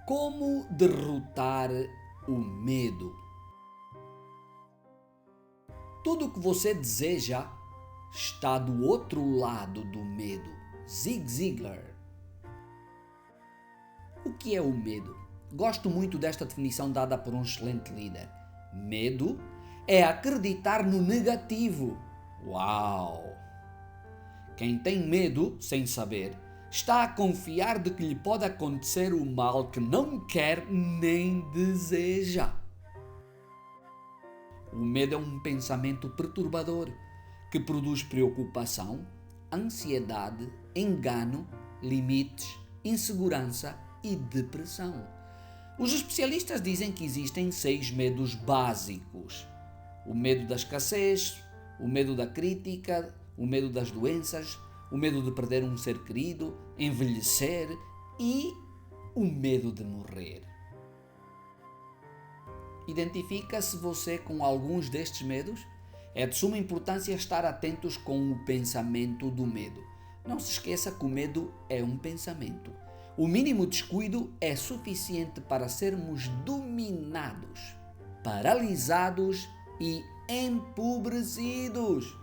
Como derrotar o medo? Tudo o que você deseja está do outro lado do medo. Zig Ziglar. O que é o medo? Gosto muito desta definição dada por um excelente líder. Medo é acreditar no negativo. Uau! Quem tem medo, sem saber, está a confiar de que lhe pode acontecer o mal que não quer nem deseja. O medo é um pensamento perturbador que produz preocupação, ansiedade, engano, limites, insegurança e depressão. Os especialistas dizem que existem 6 medos básicos: o medo da escassez, o medo da crítica, o medo das doenças, o medo de perder um ser querido, envelhecer e o medo de morrer. Identifica-se você com alguns destes medos? É de suma importância estar atentos com o pensamento do medo. Não se esqueça que o medo é um pensamento. O mínimo descuido é suficiente para sermos dominados, paralisados e empobrecidos.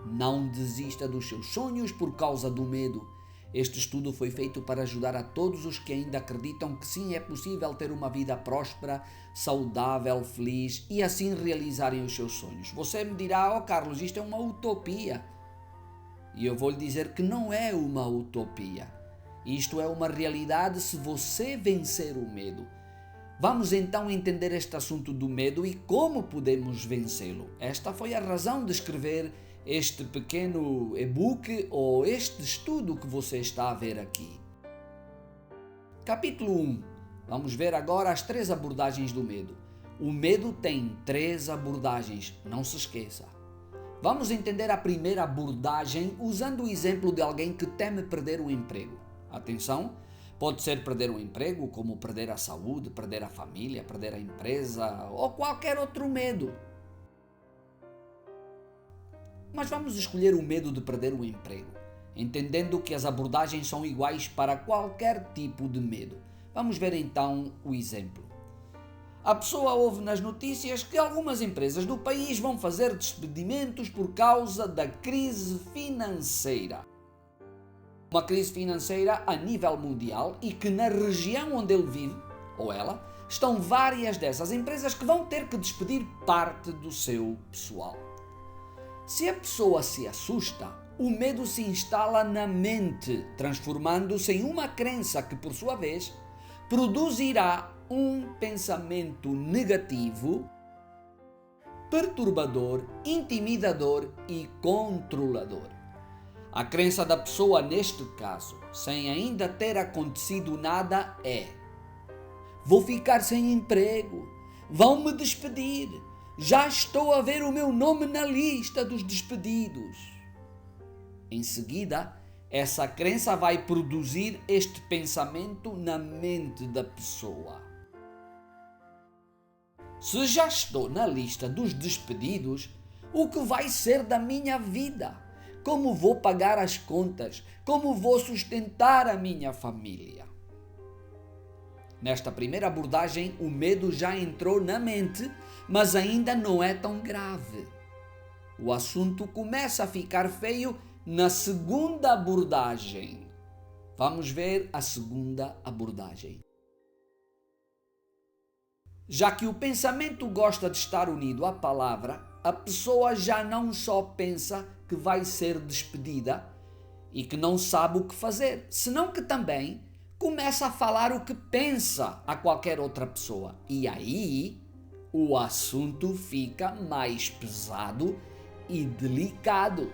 Não desista dos seus sonhos por causa do medo. Este estudo foi feito para ajudar a todos os que ainda acreditam que sim, é possível ter uma vida próspera, saudável, feliz e assim realizarem os seus sonhos. Você me dirá: Carlos, isto é uma utopia. E eu vou lhe dizer que não é uma utopia. Isto é uma realidade se você vencer o medo. Vamos então entender este assunto do medo e como podemos vencê-lo. Esta foi a razão de escrever este pequeno e-book ou este estudo que você está a ver aqui. Capítulo 1. Vamos ver agora as 3 abordagens do medo. O medo tem 3 abordagens, não se esqueça. Vamos entender a primeira abordagem usando o exemplo de alguém que teme perder o emprego. Atenção, pode ser perder o emprego, como perder a saúde, perder a família, perder a empresa ou qualquer outro medo. Mas vamos escolher o medo de perder o emprego, entendendo que as abordagens são iguais para qualquer tipo de medo. Vamos ver então o exemplo. A pessoa ouve nas notícias que algumas empresas do país vão fazer despedimentos por causa da crise financeira. Uma crise financeira a nível mundial e que na região onde ele vive, ou ela, estão várias dessas empresas que vão ter que despedir parte do seu pessoal. Se a pessoa se assusta, o medo se instala na mente, transformando-se em uma crença que, por sua vez, produzirá um pensamento negativo, perturbador, intimidador e controlador. A crença da pessoa neste caso, sem ainda ter acontecido nada, é: vou ficar sem emprego, vão me despedir, já estou a ver o meu nome na lista dos despedidos. Em seguida, essa crença vai produzir este pensamento na mente da pessoa: se já estou na lista dos despedidos, o que vai ser da minha vida? Como vou pagar as contas? Como vou sustentar a minha família? Nesta primeira abordagem, o medo já entrou na mente, mas ainda não é tão grave. O assunto começa a ficar feio na segunda abordagem. Vamos ver a segunda abordagem. Já que o pensamento gosta de estar unido à palavra, a pessoa já não só pensa que vai ser despedida e que não sabe o que fazer, senão que também começa a falar o que pensa a qualquer outra pessoa. E aí o assunto fica mais pesado e delicado.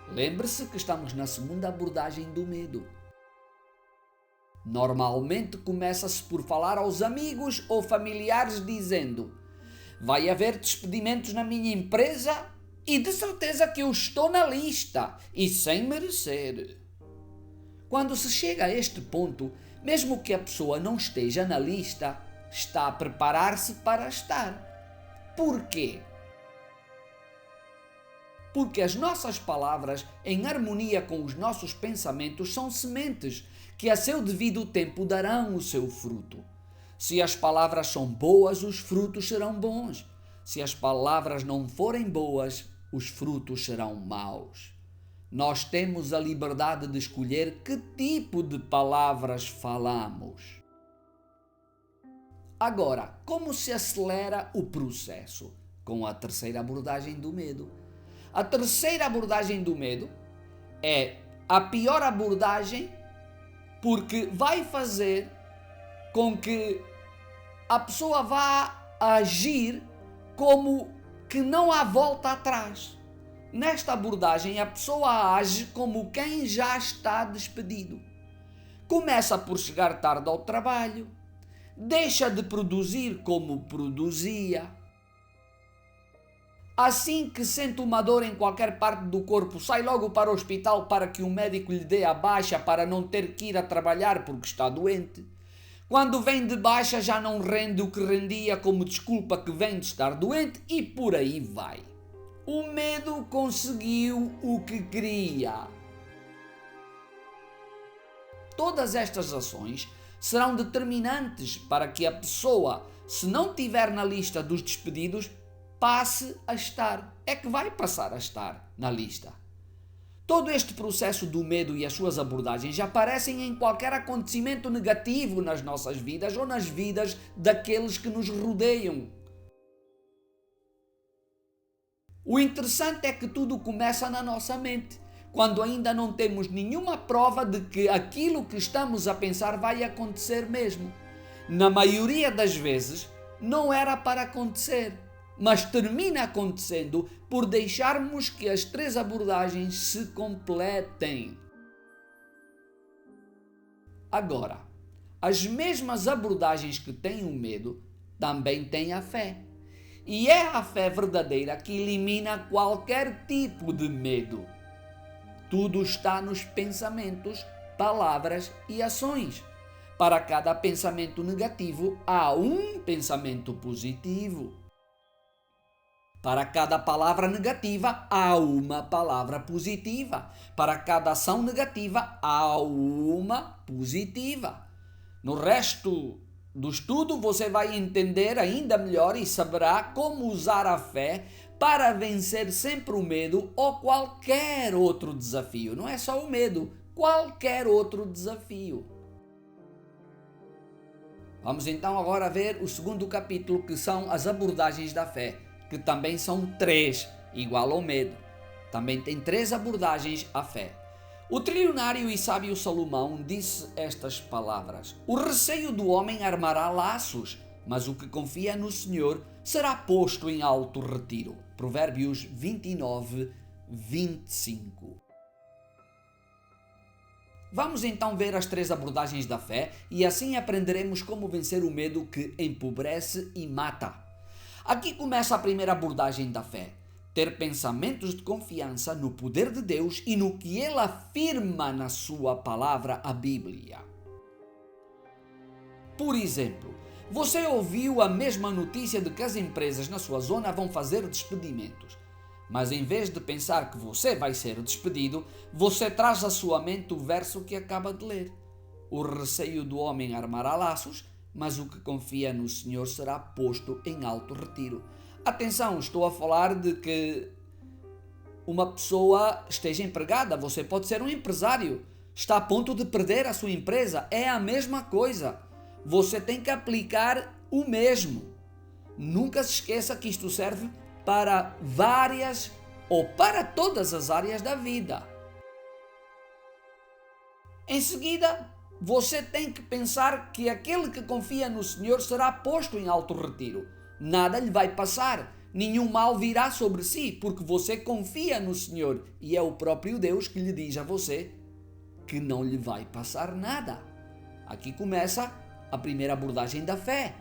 Lembre-se que estamos na segunda abordagem do medo. Normalmente começa-se por falar aos amigos ou familiares dizendo: vai haver despedimentos na minha empresa e de certeza que eu estou na lista e sem merecer. Quando se chega a este ponto, mesmo que a pessoa não esteja na lista, está a preparar-se para estar. Por quê? porque as nossas palavras, em harmonia com os nossos pensamentos, são sementes que a seu devido tempo darão o seu fruto. Se as palavras são boas, os frutos serão bons. Se as palavras não forem boas, os frutos serão maus. Nós temos a liberdade de escolher que tipo de palavras falamos. Agora, como se acelera o processo? Com a terceira abordagem do medo. A terceira abordagem do medo é a pior abordagem porque vai fazer com que a pessoa vá agir como que não há volta atrás. Nesta abordagem, a pessoa age como quem já está despedido. Começa por chegar tarde ao trabalho, deixa de produzir como produzia. Assim que sente uma dor em qualquer parte do corpo, sai logo para o hospital para que o médico lhe dê a baixa para não ter que ir a trabalhar porque está doente. Quando vem de baixa já não rende o que rendia como desculpa que vem de estar doente e por aí vai. O medo conseguiu o que queria. Todas estas ações serão determinantes para que a pessoa, se não estiver na lista dos despedidos, passe a estar. É que vai passar a estar na lista. Todo este processo do medo e as suas abordagens aparecem em qualquer acontecimento negativo nas nossas vidas ou nas vidas daqueles que nos rodeiam. O interessante é que tudo começa na nossa mente, quando ainda não temos nenhuma prova de que aquilo que estamos a pensar vai acontecer mesmo. Na maioria das vezes, não era para acontecer, mas termina acontecendo por deixarmos que as três abordagens se completem. Agora, as mesmas abordagens que têm o medo também têm a fé. E é a fé verdadeira que elimina qualquer tipo de medo. Tudo está nos pensamentos, palavras e ações. Para cada pensamento negativo, há um pensamento positivo. Para cada palavra negativa, há uma palavra positiva. Para cada ação negativa, há uma positiva. No resto do estudo, você vai entender ainda melhor e saberá como usar a fé para vencer sempre o medo ou qualquer outro desafio. Não é só o medo, qualquer outro desafio. Vamos então agora ver o segundo capítulo, que são as abordagens da fé, que também são três, igual ao medo. Também tem três abordagens à fé. O trilionário e sábio Salomão disse estas palavras: o receio do homem armará laços, mas o que confia no Senhor será posto em alto retiro. Provérbios 29, 25. Vamos então ver as três abordagens da fé e assim aprenderemos como vencer o medo que empobrece e mata. Aqui começa a primeira abordagem da fé. Ter pensamentos de confiança no poder de Deus e no que Ele afirma na sua palavra, a Bíblia. Por exemplo, você ouviu a mesma notícia de que as empresas na sua zona vão fazer despedimentos. Mas em vez de pensar que você vai ser despedido, você traz à sua mente o verso que acaba de ler. O receio do homem armará laços, mas o que confia no Senhor será posto em alto retiro. Atenção, estou a falar de que uma pessoa esteja empregada, você pode ser um empresário, está a ponto de perder a sua empresa, é a mesma coisa. Você tem que aplicar o mesmo. Nunca se esqueça que isto serve para várias ou para todas as áreas da vida. Em seguida, você tem que pensar que aquele que confia no Senhor será posto em alto retiro. Nada lhe vai passar, nenhum mal virá sobre si, porque você confia no Senhor e é o próprio Deus que lhe diz a você que não lhe vai passar nada. Aqui começa a primeira abordagem da fé.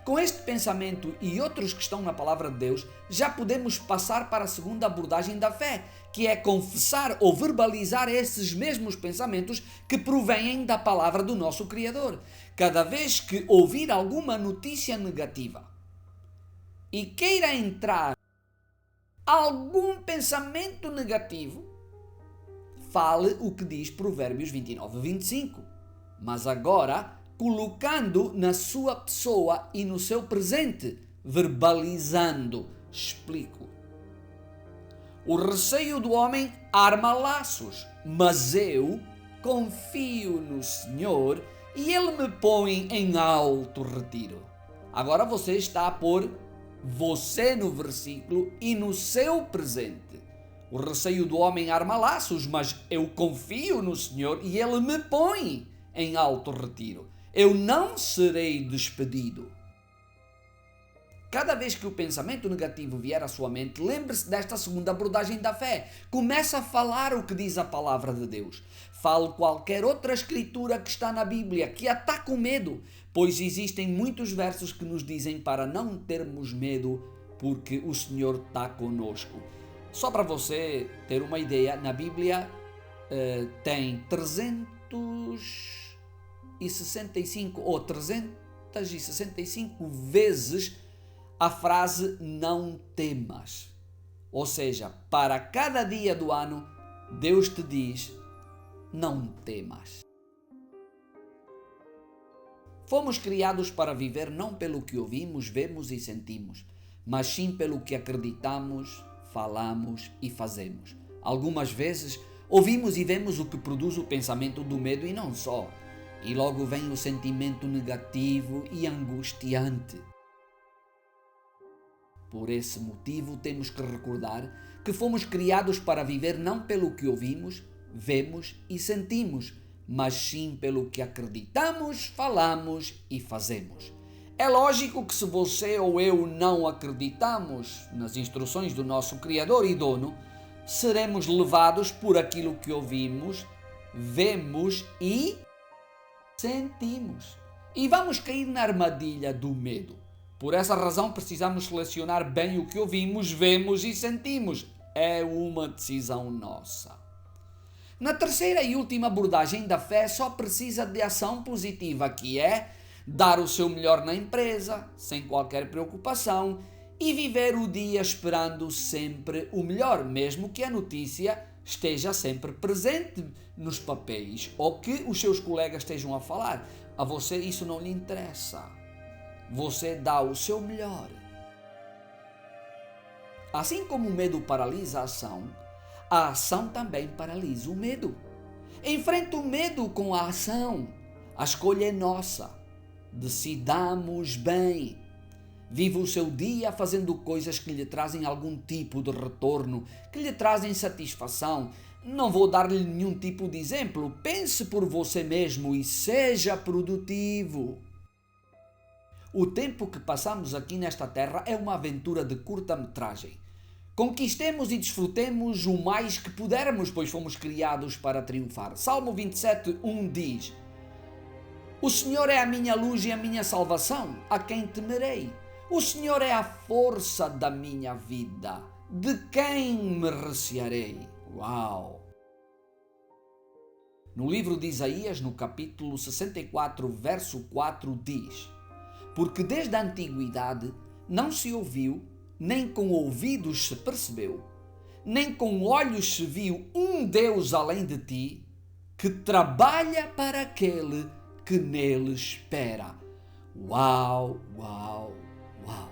Com este pensamento e outros que estão na palavra de Deus, já podemos passar para a segunda abordagem da fé, que é confessar ou verbalizar esses mesmos pensamentos que provêm da palavra do nosso Criador. Cada vez que ouvir alguma notícia negativa e queira entrar algum pensamento negativo, fale o que diz Provérbios 29:25. Mas agora, colocando na sua pessoa e no seu presente, verbalizando. Explico. O receio do homem arma laços, mas eu confio no Senhor e Ele me põe em alto retiro. Agora você está a pôr você no versículo e no seu presente. O receio do homem arma laços, mas eu confio no Senhor e Ele me põe em alto retiro. Eu não serei despedido. Cada vez que o pensamento negativo vier à sua mente, lembre-se desta segunda abordagem da fé. Comece a falar o que diz a palavra de Deus. Fale qualquer outra escritura que está na Bíblia, que ataca o medo, pois existem muitos versos que nos dizem para não termos medo, porque o Senhor está conosco. Só para você ter uma ideia, na Bíblia tem 365 vezes a frase não temas. Ou seja, para cada dia do ano, Deus te diz, não temas. Fomos criados para viver não pelo que ouvimos, vemos e sentimos, mas sim pelo que acreditamos, falamos e fazemos. Algumas vezes, ouvimos e vemos o que produz o pensamento do medo e não só. E logo vem o sentimento negativo e angustiante. Por esse motivo, temos que recordar que fomos criados para viver não pelo que ouvimos, vemos e sentimos, mas sim pelo que acreditamos, falamos e fazemos. É lógico que se você ou eu não acreditamos nas instruções do nosso Criador e Dono, seremos levados por aquilo que ouvimos, vemos e sentimos. E vamos cair na armadilha do medo. Por essa razão precisamos selecionar bem o que ouvimos, vemos e sentimos. É uma decisão nossa. Na terceira e última abordagem da fé, só precisa de ação positiva, que é dar o seu melhor na empresa, sem qualquer preocupação, e viver o dia esperando sempre o melhor, mesmo que a notícia esteja sempre presente nos papéis ou que os seus colegas estejam a falar. A você isso não lhe interessa. Você dá o seu melhor. Assim como o medo paralisa a ação também paralisa o medo. Enfrente o medo com a ação. A escolha é nossa. Decidamos bem. Viva o seu dia fazendo coisas que lhe trazem algum tipo de retorno, que lhe trazem satisfação. Não vou dar-lhe nenhum tipo de exemplo. Pense por você mesmo e seja produtivo. O tempo que passamos aqui nesta terra é uma aventura de curta-metragem. Conquistemos e desfrutemos o mais que pudermos, pois fomos criados para triunfar. Salmo 27:1 diz: O Senhor é a minha luz e a minha salvação, a quem temerei? O Senhor é a força da minha vida, de quem me recearei? Uau! No livro de Isaías, no capítulo 64, verso 4, diz: Porque desde a antiguidade não se ouviu, nem com ouvidos se percebeu, nem com olhos se viu um Deus além de ti, que trabalha para aquele que nele espera. Uau, uau, uau!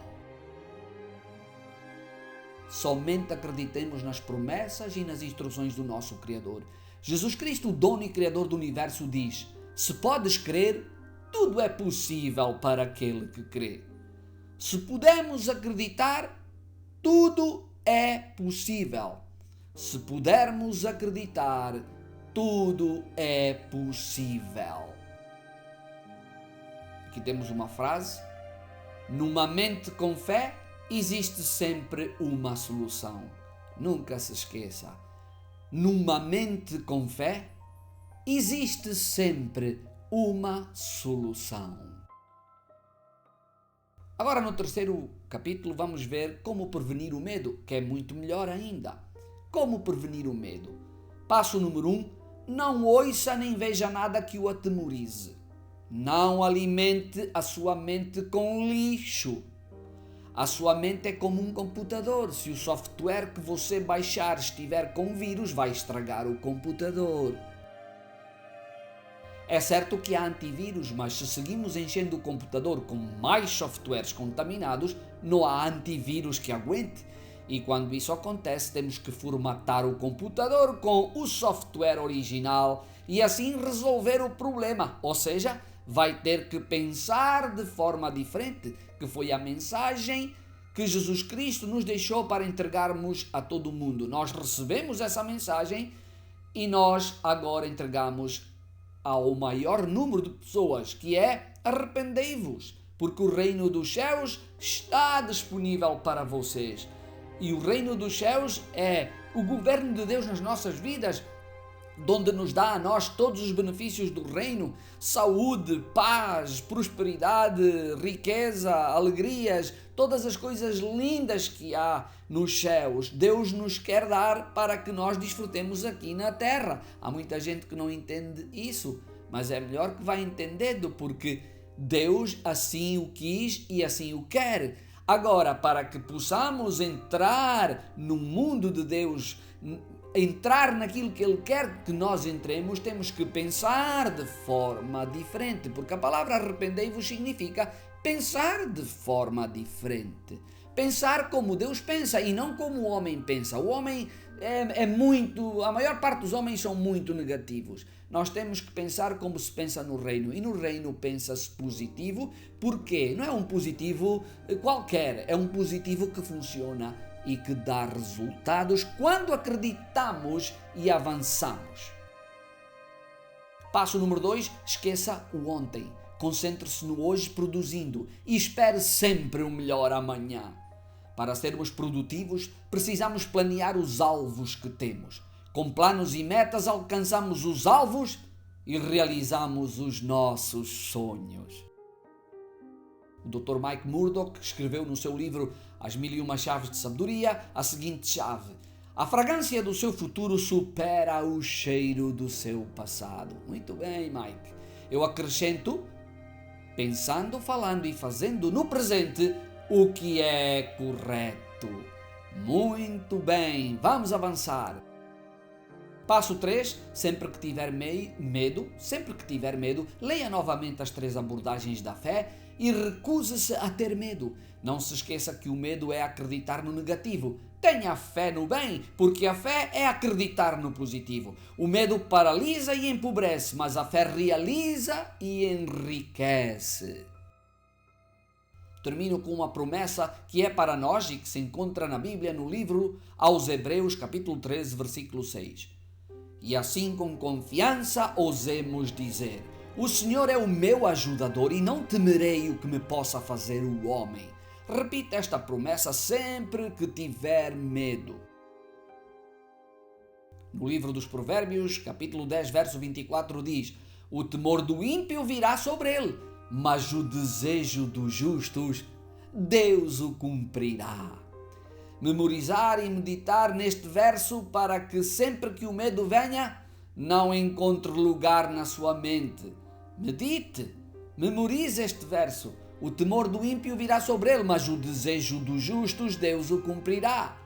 Somente acreditemos nas promessas e nas instruções do nosso Criador. Jesus Cristo, o dono e Criador do Universo, diz: Se podes crer, tudo é possível para aquele que crê. Se pudermos acreditar, tudo é possível. Se pudermos acreditar, tudo é possível. Aqui temos uma frase: numa mente com fé, existe sempre uma solução. Nunca se esqueça. Numa mente com fé, existe sempre uma solução. Agora, no terceiro capítulo, vamos ver como prevenir o medo, que é muito melhor ainda. Como prevenir o medo? Passo número 1. Não ouça nem veja nada que o atemorize. Não alimente a sua mente com lixo. A sua mente é como um computador. Se o software que você baixar estiver com vírus, vai estragar o computador. É certo que há antivírus, mas se seguimos enchendo o computador com mais softwares contaminados, não há antivírus que aguente. E quando isso acontece, temos que formatar o computador com o software original e assim resolver o problema. Ou seja, vai ter que pensar de forma diferente, que foi a mensagem que Jesus Cristo nos deixou para entregarmos a todo mundo. Nós recebemos essa mensagem e nós agora entregamos ao maior número de pessoas, que é: arrependei-vos, porque o reino dos céus está disponível para vocês. E o reino dos céus é o governo de Deus nas nossas vidas, onde nos dá a nós todos os benefícios do reino: saúde, paz, prosperidade, riqueza, alegrias, todas as coisas lindas que há nos céus. Deus nos quer dar para que nós desfrutemos aqui na terra. Há muita gente que não entende isso, mas é melhor que vá entendendo, porque Deus assim o quis e assim o quer. Agora, para que possamos entrar no mundo de Deus, entrar naquilo que Ele quer que nós entremos, temos que pensar de forma diferente, porque a palavra arrependei-vos significa pensar de forma diferente. Pensar como Deus pensa e não como o homem pensa. O homem a maior parte dos homens são muito negativos. Nós temos que pensar como se pensa no reino, e no reino pensa-se positivo. Porquê? Não é um positivo qualquer, é um positivo que funciona e que dá resultados quando acreditamos e avançamos. Passo número 2, esqueça o ontem. Concentre-se no hoje produzindo e espere sempre o melhor amanhã. Para sermos produtivos, precisamos planear os alvos que temos. Com planos e metas alcançamos os alvos e realizamos os nossos sonhos. O Dr. Mike Murdock escreveu no seu livro As 1001 Chaves de Sabedoria a seguinte chave: a fragrância do seu futuro supera o cheiro do seu passado. Muito bem, Mike. Eu acrescento: pensando, falando e fazendo no presente o que é correto. Muito bem, vamos avançar. Passo 3, sempre que tiver medo, leia novamente as 3 abordagens da fé e recuse-se a ter medo. Não se esqueça que o medo é acreditar no negativo. Tenha fé no bem, porque a fé é acreditar no positivo. O medo paralisa e empobrece, mas a fé realiza e enriquece. Termino com uma promessa que é para nós e que se encontra na Bíblia, no livro aos Hebreus, capítulo 13, versículo 6. E assim com confiança ousemos dizer: o Senhor é o meu ajudador e não temerei o que me possa fazer o homem. Repita esta promessa sempre que tiver medo. No livro dos Provérbios, capítulo 10, verso 24, diz: o temor do ímpio virá sobre ele, mas o desejo dos justos, Deus o cumprirá. Memorizar e meditar neste verso para que sempre que o medo venha, não encontre lugar na sua mente. Medite, memorize este verso. O temor do ímpio virá sobre ele, mas o desejo dos justos, Deus o cumprirá.